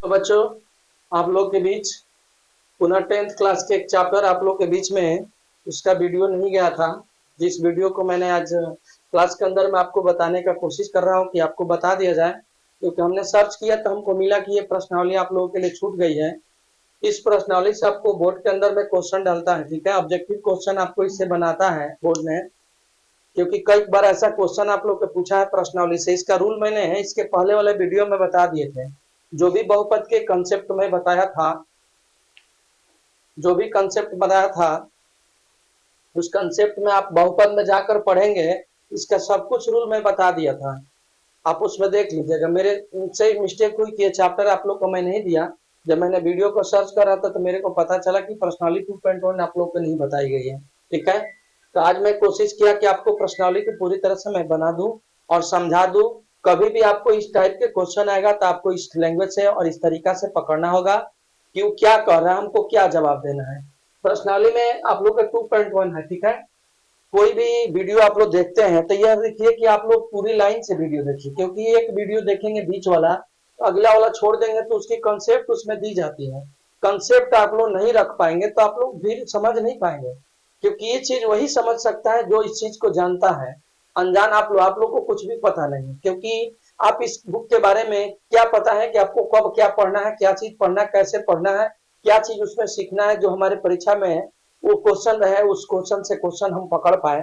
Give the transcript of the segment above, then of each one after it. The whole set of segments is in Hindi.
तो बच्चों, आप लोग के बीच पुनः 10th क्लास के एक चैप्टर आप लोग के बीच में है, उसका वीडियो नहीं गया था। जिस वीडियो को मैंने आज क्लास के अंदर में आपको बताने का कोशिश कर रहा हूँ कि आपको बता दिया जाए, क्योंकि हमने सर्च किया तो हमको मिला कि ये प्रश्नावली आप लोगों के लिए छूट गई है। इस प्रश्नावली से आपको बोर्ड के अंदर में क्वेश्चन डालता है, ठीक है। ऑब्जेक्टिव क्वेश्चन आपको इससे बनाता है बोर्ड में, क्योंकि कई बार ऐसा क्वेश्चन आप लोग को पूछा है प्रश्नावली से। इसका रूल मैंने इसके पहले वाले वीडियो में बता दिए थे। जो भी बहुपद के कंसेप्ट में बताया था, जो भी कंसेप्ट बताया था, उस कंसेप्ट में आप बहुपद में जाकर पढ़ेंगे, इसका सब कुछ रूल मैं बता दिया था। आप उसमें देख लीजिएगा। मेरे से मिस्टेक हुई कि ये चैप्टर आप लोग को मैं नहीं दिया। जब मैंने वीडियो को सर्च कर रहा था तो मेरे को पता चला कि प्रश्नावली 2.1 आप लोग को नहीं बताई गई है, ठीक है। तो आज मैं कोशिश किया कि आपको प्रश्नावली को पूरी तरह से मैं बना दूं और समझा दूं। कभी भी आपको इस टाइप के क्वेश्चन आएगा तो आपको इस लैंग्वेज से और इस तरीका से पकड़ना होगा कि वो क्या कह रहा है, हमको क्या जवाब देना है। प्रश्नावली में आप लोग का 2.1 है, ठीक है। कोई भी वीडियो आप लोग देखते हैं तो यह देखिए कि आप लोग पूरी लाइन से वीडियो देखिए, क्योंकि एक वीडियो देखेंगे बीच वाला तो अगला वाला छोड़ देंगे तो उसकी कंसेप्ट उसमें दी जाती है। कंसेप्ट आप लोग नहीं रख पाएंगे तो आप लोग भी समझ नहीं पाएंगे, क्योंकि ये चीज वही समझ सकता है जो इस चीज को जानता है। अनजान आप लोग को कुछ भी पता नहीं, क्योंकि आप इस बुक के बारे में क्या पता है कि आपको कब क्या पढ़ना है, क्या चीज पढ़ना है, कैसे पढ़ना है, क्या चीज उसमें सीखना है जो हमारे परीक्षा में वो क्वेश्चन रहे, उस क्वेश्चन से क्वेश्चन हम पकड़ पाए।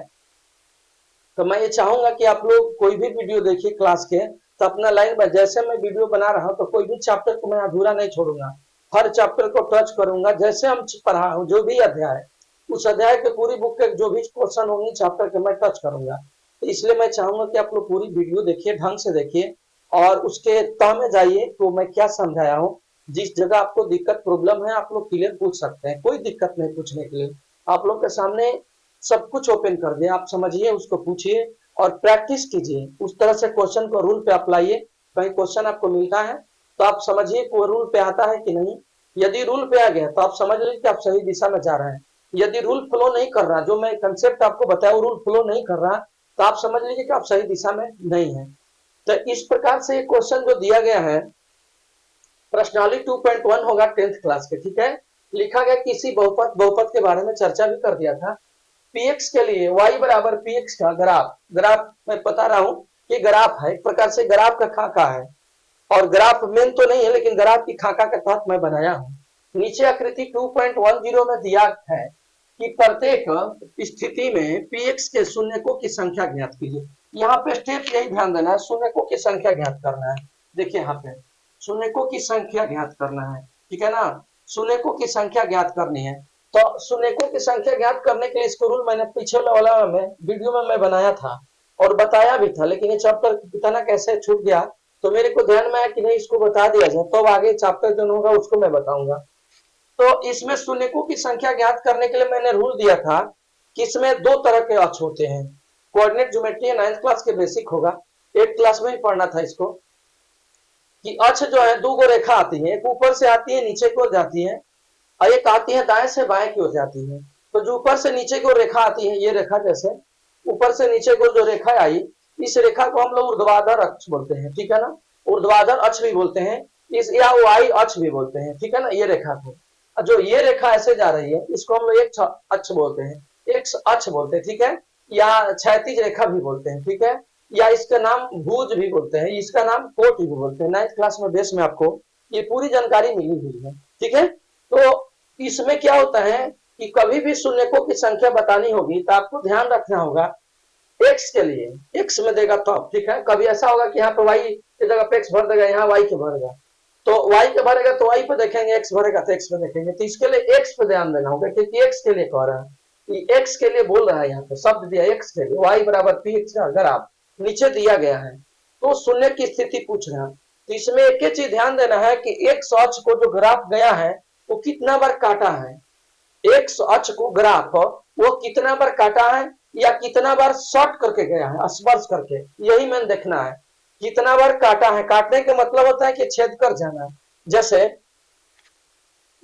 तो मैं ये चाहूंगा कि आप लोग कोई भी वीडियो देखिए क्लास के तो अपना लाइन में, जैसे मैं वीडियो बना रहा हूँ तो कोई भी चैप्टर को मैं अधूरा नहीं छोड़ूंगा। हर चैप्टर को टच करूंगा। जैसे हम पढ़ा हूँ जो भी अध्याय, उस अध्याय के पूरी बुक के जो भी क्वेश्चन होंगे चैप्टर के मैं टच करूंगा। तो इसलिए मैं चाहूंगा कि आप लोग पूरी वीडियो देखिए, ढंग से देखिए और उसके तह में जाइए तो मैं क्या समझाया हूँ। जिस जगह आपको दिक्कत प्रॉब्लम है आप लोग क्लियर पूछ सकते हैं, कोई दिक्कत नहीं पूछने के लिए। आप लोग के सामने सब कुछ ओपन कर दिया, आप समझिए, उसको पूछिए और प्रैक्टिस कीजिए। उस तरह से क्वेश्चन को रूल पे अप्लाइए। कहीं क्वेश्चन आपको मिलता है तो आप समझिए कि वो रूल पे आता है कि नहीं। यदि रूल पे आ गया तो आप समझ लीजिए कि आप सही दिशा में जा रहे हैं। यदि रूल फ्लो नहीं कर रहा, जो मैं कंसेप्ट आपको बताया वो रूल फ्लो नहीं कर रहा, तो आप समझ लीजिए कि आप सही दिशा में नहीं है। तो इस प्रकार से क्वेश्चन जो दिया गया है प्रश्नावली 2.1 होगा 10th क्लास के, ठीक है। लिखा गया किसी बहुपद, बहुपद के बारे में चर्चा भी कर दिया था। पीएक्स के लिए y बराबर पीएक्स का ग्राफ, ग्राफ मैं बता रहा हूं कि ग्राफ है, एक प्रकार से ग्राफ का खाका है। और ग्राफ मेन तो नहीं है लेकिन ग्राफ की खाका के तहत मैं बनाया हूं। नीचे आकृति 2.10 में दिया है कि प्रत्येक स्थिति में पीएक्स के शून्यकों की संख्या ज्ञात कीजिए। यहाँ पे स्टेप यही ध्यान देना है, शून्यकों की संख्या ज्ञात करना है। देखिए यहाँ पे शून्यकों की संख्या ज्ञात करना है, ठीक है ना। शून्यकों की संख्या ज्ञात करनी है। तो शून्यकों की संख्या ज्ञात करने के लिए इसको रूल मैंने पीछे वाला में वीडियो में मैं बनाया था और बताया भी था, लेकिन ये चैप्टर पता ना कैसे छूट गया। तो मेरे को ध्यान में आया कि नहीं इसको बता दिया जाए, तो आगे चैप्टर जो होगा उसको मैं बताऊंगा। तो इसमें शून्यकों की संख्या ज्ञात करने के लिए मैंने रूल दिया था कि इसमें दो तरह के अक्ष होते हैं। कोऑर्डिनेट ज्योमेट्री 9th क्लास के बेसिक होगा, 8th क्लास में ही पढ़ना था इसको, कि अक्ष जो है दो गो रेखा आती है, एक ऊपर से आती है नीचे की ओर जाती है और एक आती है दाएं से बाएं की ओर जाती है। तो जो ऊपर से नीचे की ओर रेखा आती है, ये रेखा जैसे ऊपर से नीचे की ओर जो रेखा आई, इस रेखा को हम लोग ऊर्ध्वाधर अक्ष बोलते हैं, ठीक है ना। ऊर्ध्वाधर अक्ष भी बोलते हैं इस, या वाई अक्ष भी बोलते हैं, ठीक है ना। ये रेखा को जो ये रेखा ऐसे जा रही है इसको हम लोग एक अक्ष बोलते हैं, एक अक्ष बोलते हैं, ठीक है। या क्षैतिज रेखा भी बोलते हैं, ठीक है। या इसका नाम भुज भी बोलते हैं, इसका नाम कोट भी बोलते हैं। 9th क्लास में बेस में आपको ये पूरी जानकारी मिली हुई है, ठीक है। तो इसमें क्या होता है कि कभी भी शून्यकों की संख्या बतानी होगी तो आपको ध्यान रखना होगा एक्स के लिए एक्स में देगा तब, ठीक है। कभी ऐसा होगा कि यहाँ पे वाई की जगह पे एक्स भर देगा, यहाँ वाई के भरेगा, तो वाई के भरेगा तो वाई पे देखेंगे, एक्स भरेगा तो एक्स पे देखेंगे। तो इसके लिए एक्स पे ध्यान देना होगा, क्योंकि एक्स के लिए कह रहा है, एक्स के लिए बोल रहा है। यहाँ पे शब्द दिया एक्स के लिए, वाई बराबर पी एक्स का अगर आप नीचे दिया गया है तो शून्य की स्थिति पूछ रहा है। तो इसमें एक ही चीज ध्यान देना है कि एक अक्ष को जो ग्राफ गया है वो कितना बार काटा है, एक अक्ष को ग्राफ वो कितना बार काटा है या कितना बार शॉर्ट करके गया है, स्पर्श करके, यही मैंने देखना है। कितना बार काटा है, काटने का मतलब होता है कि छेद कर जाना। जैसे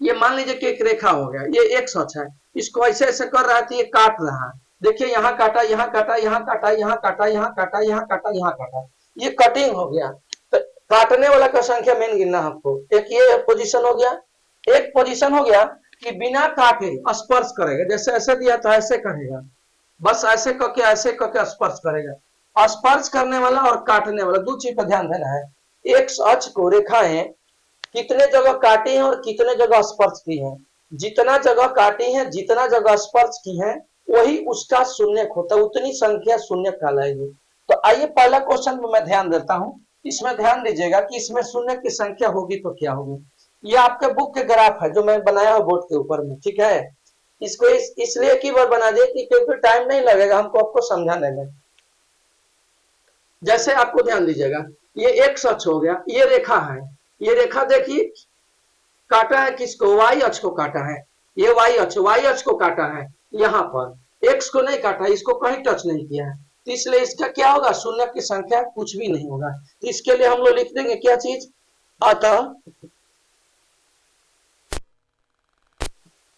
ये मान लीजिए कि एक रेखा हो गया, ये एक अक्ष है, इसको ऐसे ऐसे कर रहा है तो ये काट रहा है। देखिए यहाँ काटा, यहाँ काटा, यहाँ काटा, यहाँ काटा, यहाँ काटा, यहाँ काटा, यहाँ काटा, ये कटिंग हो गया। तो काटने वाला का संख्या मेन गिनना हमको। एक ये पोजीशन हो गया, एक पोजीशन हो गया कि बिना काटे स्पर्श करेगा, जैसे ऐसे दिया था ऐसे करेगा, बस ऐसे करके स्पर्श करेगा। स्पर्श करने वाला और काटने वाला दो चीज पर ध्यान देना है। एक अक्ष को रेखाएं कितने जगह काटी है और कितने जगह स्पर्श की है, जितना जगह काटी है जितना जगह स्पर्श की है वही उसका शून्यक होता है, उतनी संख्या शून्यक कहलाएगी। तो आइए पहला क्वेश्चन में मैं ध्यान देता हूं, इसमें ध्यान दीजिएगा कि इसमें शून्यक की संख्या होगी तो क्या होगी। ये आपके बुक के ग्राफ है जो मैं बनाया हूं बोर्ड के ऊपर में, ठीक है। इसको इसलिए की बार बना दिए कि क्योंकि टाइम नहीं लगेगा हमको आपको समझाने में। जैसे आपको ध्यान दीजिएगा, ये एक अक्ष हो गया, ये रेखा है, ये रेखा देखिए काटा है किसको, वाई अक्ष को काटा है, ये वाई अक्ष को काटा है, यहाँ पर एक्स को नहीं काटा, इसको कहीं टच नहीं किया है, तो इसलिए इसका क्या होगा, शून्य की संख्या कुछ भी नहीं होगा। तो इसके लिए हम लोग लिख देंगे क्या चीज, अतः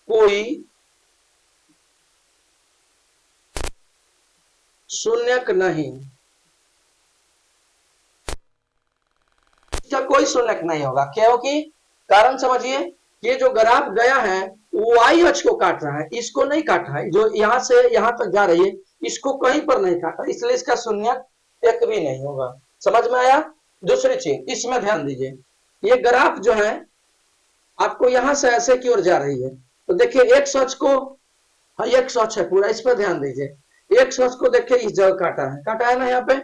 कोई शून्यक नहीं, इसका कोई शून्यक नहीं होगा, क्योंकि कारण समझिए, ये जो ग्राफ गया है वो वाई अक्ष को काट रहा है, इसको नहीं काटा है, जो यहां से यहां तक जा रही है इसको कहीं पर नहीं काटा, इसलिए इसका शून्यक एक भी नहीं होगा। समझ में आया। दूसरी चीज इसमें ध्यान दीजिए, ये ग्राफ जो है आपको यहां से ऐसे की ओर जा रही है, तो देखिए एक अक्ष को, हाँ एक अक्ष है पूरा, इस पर ध्यान दीजिए, एक अक्ष को देखिए इस जगह काटा है ना, यहाँ पे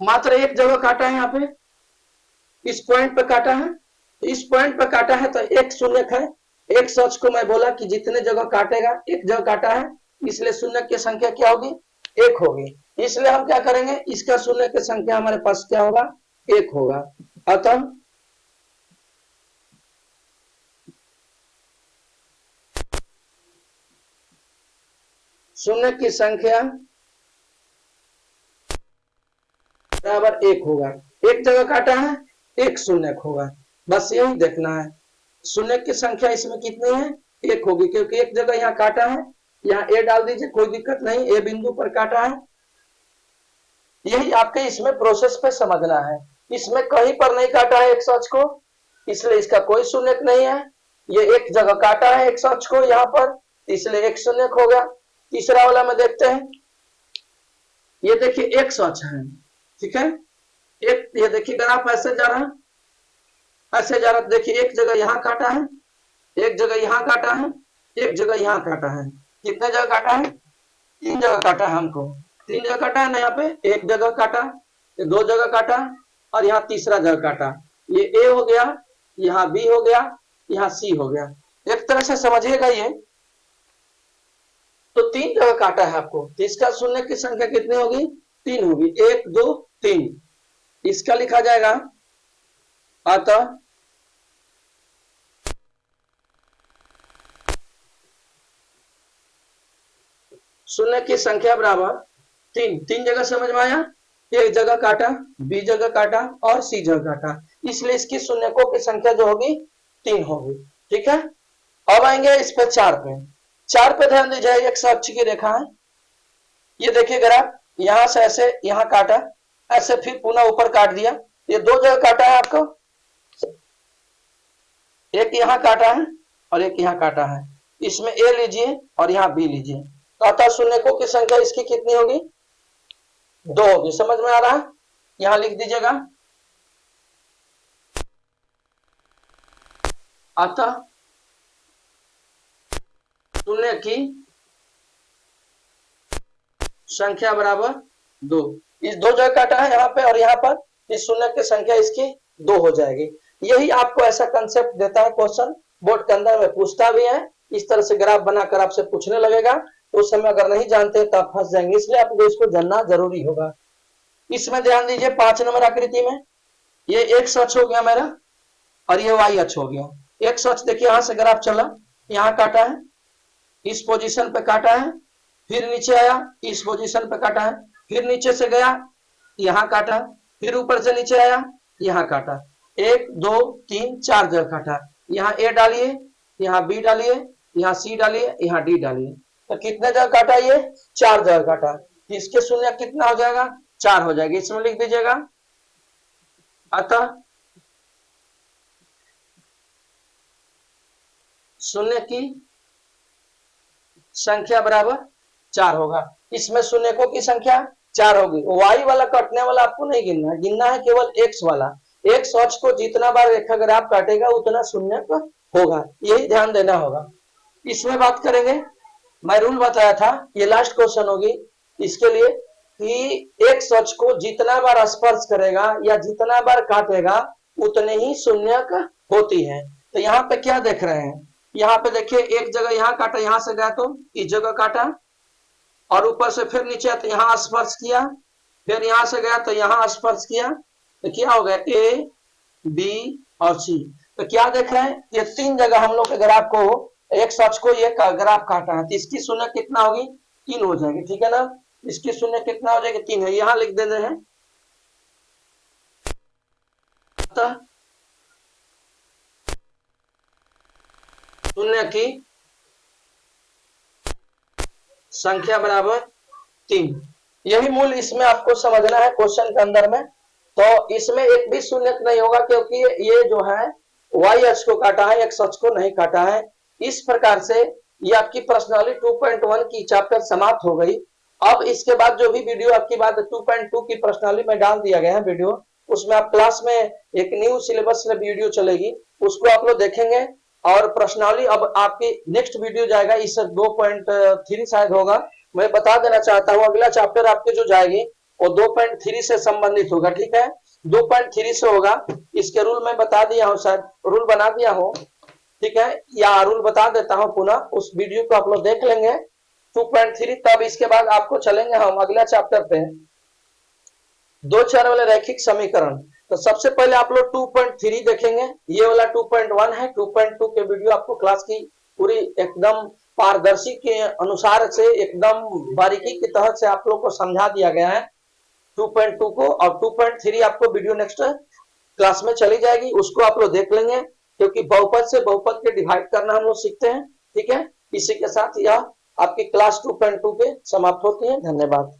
मात्र एक जगह काटा है, यहाँ पे इस पॉइंट पे काटा है, इस पॉइंट पे काटा है तो एक शून्यक है। एक अक्ष को मैं बोला कि जितने जगह काटेगा एक जगह काटा है, इसलिए शून्यक की संख्या क्या होगी, एक होगी। इसलिए हम क्या करेंगे, इसका शून्यक की संख्या हमारे पास क्या होगा, एक होगा। अतः शून्य की संख्या बराबर एक होगा, एक जगह काटा है एक शून्यक होगा, बस यही देखना है। शून्य की संख्या इसमें कितनी है, एक होगी, क्योंकि एक जगह यहाँ काटा है, यहाँ ए डाल दीजिए कोई दिक्कत नहीं, ए बिंदु पर काटा है। यही आपके इसमें प्रोसेस पे समझना है, इसमें कहीं पर नहीं काटा है एक अक्ष को, इसलिए इसका कोई शून्यक नहीं है। ये एक जगह काटा है एक अक्ष को यहाँ पर, इसलिए एक शून्यक हो गया। तीसरा वाला में देखते हैं, ये देखिए एक अक्ष है, ठीक है, एक ये देखिए ग्राफ ऐसे जा रहा है, ऐसे जा रहा है, देखिए एक जगह यहाँ काटा है, एक जगह यहाँ काटा है, एक जगह यहाँ काटा है, कितने जगह काटा है, तीन जगह काटा है हमको, तीन जगह काटा है ना, यहाँ पे एक जगह काटा, दो जगह काटा और यहाँ तीसरा जगह काटा। ये ए हो गया, यहाँ बी हो गया, यहाँ सी हो गया, एक तरह से समझिएगा ये। तो तीन जगह काटा है आपको, तो इसका शून्य की संख्या कितनी होगी, तीन होगी, एक दो तीन। इसका लिखा जाएगा अतः शून्य की संख्या बराबर तीन, तीन जगह समझ में आया, एक जगह काटा, बी जगह काटा और सी जगह काटा, इसलिए इसकी शून्यकों की संख्या जो होगी तीन होगी, ठीक है। अब आएंगे इस पे चार पे, चार पे ध्यान दीजिए, एक अक्ष की रेखा है, ये देखिए ग्राफ यहां से ऐसे यहाँ काटा, ऐसे फिर पुनः ऊपर काट दिया, ये दो जगह काटा है आपको, एक यहाँ काटा है और एक यहाँ काटा है, इसमें ए लीजिए और यहाँ बी लीजिए, तो अतः शून्यकों की संख्या इसकी कितनी होगी, दो होगी। समझ में आ रहा है, यहां लिख दीजिएगा अतः शून्य की संख्या बराबर दो, इस दो जगह काटा है यहाँ पे और यहाँ पर, इस शून्य की संख्या इसकी दो हो जाएगी। यही आपको ऐसा कंसेप्ट देता है क्वेश्चन, बोर्ड के अंदर में पूछता भी है, इस तरह से ग्राफ बनाकर आपसे पूछने लगेगा, तो उस समय अगर नहीं जानते तो आप फंस जाएंगे, इसलिए आपको इसको जानना जरूरी होगा। इसमें ध्यान दीजिए 5 नंबर आकृति में, ये एक अक्ष हो गया मेरा और ये वाई अक्ष हो गया। एक अक्ष देखिए यहां से ग्राफ चला, यहाँ काटा है, इस पोजीशन पे काटा है, फिर नीचे आया, इस पोजीशन पे काटा है, फिर नीचे से गया यहाँ काटा, फिर ऊपर से नीचे आया यहाँ काटा, एक दो तीन चार जगह काटा, यहाँ ए डालिए, यहाँ बी डालिए, यहाँ सी डालिए, यहाँ डी डालिए, तो कितने जगह काटा, ये चार जगह काटा, इसके शून्य कितना हो जाएगा, चार हो जाएगा। इसमें लिख दीजिएगा अतः शून्य की संख्या बराबर 4 होगा। इसमें शून्यकों की संख्या 4 होगी। y वाला कटने वाला आपको नहीं गिनना है, गिनना है केवल x वाला। x अक्ष को जितना बार रेखाग्राफ काटेगा उतना शून्य होगा, यही ध्यान देना होगा। इसमें बात करेंगे, मैं रूल बताया था, ये लास्ट क्वेश्चन होगी इसके लिए, कि x अक्ष को जितना बार स्पर्श करेगा या जितना बार काटेगा उतने ही शून्य होती है। तो यहाँ पे क्या देख रहे हैं, यहाँ पे देखिए एक जगह यहाँ काटा, यहाँ से गया तो इस जगह काटा, और ऊपर से फिर नीचे तो यहाँ स्पर्श किया, फिर यहाँ से गया तो यहाँ स्पर्श किया, तो क्या हो गया ए बी और सी। तो क्या देख रहे हैं, ये 3 जगह हम लोग के ग्राफ को, एक अक्ष को ये ग्राफ काटा है, तो इसकी शून्य कितना होगी, 3 हो जाएगी, ठीक है ना। इसकी शून्य कितना हो जाएगी, 3 है, यहाँ लिख देते हैं। अतः शून्य की संख्या बराबर 3। यही मूल इसमें आपको समझना है क्वेश्चन के अंदर में। तो इसमें एक भी शून्य नहीं होगा, क्योंकि ये जो है y अक्ष को काटा है, x अक्ष को नहीं काटा है। इस प्रकार से ये आपकी पर्सनली 2.1 की चैप्टर समाप्त हो गई। अब इसके बाद जो भी वीडियो आपकी बात 2.2 की पर्सनली में डाल दिया गया है वीडियो, उसमें आप क्लास में एक न्यू सिलेबस में वीडियो चलेगी, उसको आप लोग देखेंगे। और पर्सनली अब आपकी नेक्स्ट वीडियो जाएगा, इस 2.3 शायद होगा। मैं बता देना चाहता हूँ, अगला चैप्टर आपके जो जाएगी वो 2.3 से संबंधित होगा, ठीक है, 2.3 से होगा। इसके रूल मैं बता दिया हूँ, शायद रूल बना दिया हूँ, ठीक है, या रूल बता देता हूँ पुनः, उस वीडियो को आप लोग देख लेंगे 2.3। तब इसके बाद आपको चलेंगे हम अगला चैप्टर पे, 2 चर वाले रैखिक समीकरण। तो सबसे पहले आप लोग 2.3 देखेंगे, ये वाला 2.1 है। 2.2 के वीडियो आपको क्लास की पूरी एकदम पारदर्शी के अनुसार से एकदम बारीकी के तहत से आप लोग को समझा दिया गया है 2.2 को। और 2.3 आपको वीडियो नेक्स्ट क्लास में चली जाएगी, उसको आप लोग देख लेंगे, क्योंकि बहुपद से बहुपद के डिवाइड करना हम लोग सीखते हैं, ठीक है। इसी के साथ यह आपकी क्लास 2.2 पे समाप्त होती है। धन्यवाद।